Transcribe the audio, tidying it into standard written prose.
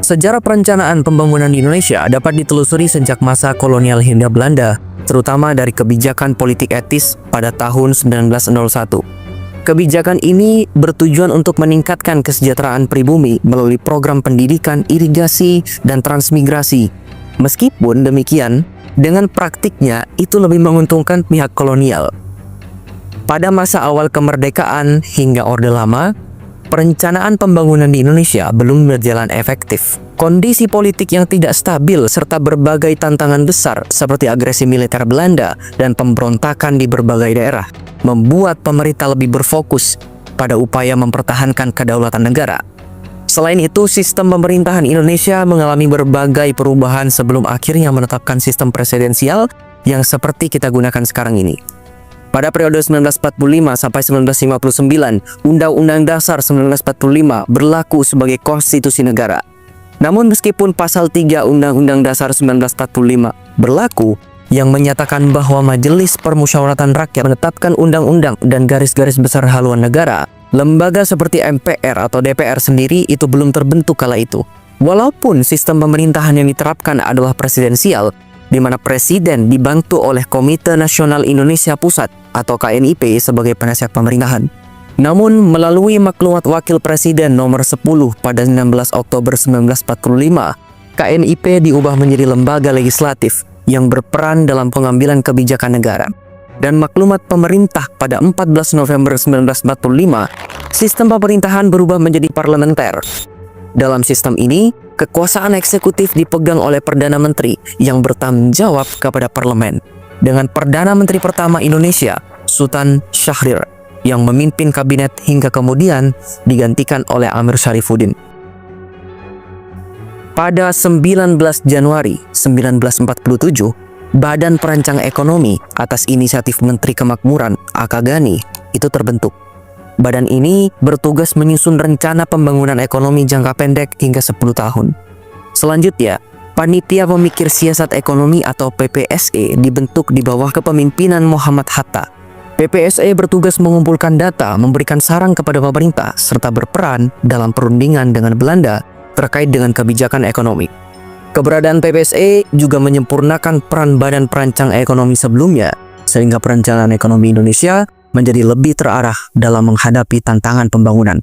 Sejarah perencanaan pembangunan di Indonesia dapat ditelusuri sejak masa kolonial Hindia Belanda, terutama dari kebijakan politik etis pada tahun 1901. Kebijakan ini bertujuan untuk meningkatkan kesejahteraan pribumi melalui program pendidikan, irigasi, dan transmigrasi. Meskipun demikian, dengan praktiknya itu lebih menguntungkan pihak kolonial. Pada masa awal kemerdekaan hingga Orde Lama, perencanaan pembangunan di Indonesia belum berjalan efektif. Kondisi politik yang tidak stabil serta berbagai tantangan besar seperti agresi militer Belanda dan pemberontakan di berbagai daerah membuat pemerintah lebih berfokus pada upaya mempertahankan kedaulatan negara. Selain itu, sistem pemerintahan Indonesia mengalami berbagai perubahan sebelum akhirnya menetapkan sistem presidensial yang seperti kita gunakan sekarang ini. Pada periode 1945 sampai 1959, Undang-Undang Dasar 1945 berlaku sebagai konstitusi negara. Namun meskipun pasal 3 Undang-Undang Dasar 1945 berlaku, yang menyatakan bahwa Majelis Permusyawaratan Rakyat menetapkan undang-undang dan garis-garis besar haluan negara, lembaga seperti MPR atau DPR sendiri itu belum terbentuk kala itu. Walaupun sistem pemerintahan yang diterapkan adalah presidensial, di mana presiden dibantu oleh Komite Nasional Indonesia Pusat atau KNIP sebagai penasihat pemerintahan. Namun melalui maklumat Wakil Presiden nomor 10 pada 16 Oktober 1945, KNIP diubah menjadi lembaga legislatif yang berperan dalam pengambilan kebijakan negara. Dan maklumat pemerintah pada 14 November 1945, sistem pemerintahan berubah menjadi parlementer. Dalam sistem ini, kekuasaan eksekutif dipegang oleh Perdana Menteri yang bertanggung jawab kepada parlemen, dengan Perdana Menteri pertama Indonesia, Sultan Syahrir, yang memimpin kabinet hingga kemudian digantikan oleh Amir Syarifuddin. Pada 19 Januari 1947, Badan Perancang Ekonomi atas inisiatif Menteri Kemakmuran Akagani itu terbentuk. Badan ini bertugas menyusun rencana pembangunan ekonomi jangka pendek hingga 10 tahun. Selanjutnya, Panitia Pemikir Siasat Ekonomi atau PPSE dibentuk di bawah kepemimpinan Muhammad Hatta. PPSE bertugas mengumpulkan data, memberikan saran kepada pemerintah, serta berperan dalam perundingan dengan Belanda terkait dengan kebijakan ekonomi. Keberadaan PPSE juga menyempurnakan peran Badan Perancang Ekonomi sebelumnya, sehingga perencanaan ekonomi Indonesia menjadi lebih terarah dalam menghadapi tantangan pembangunan.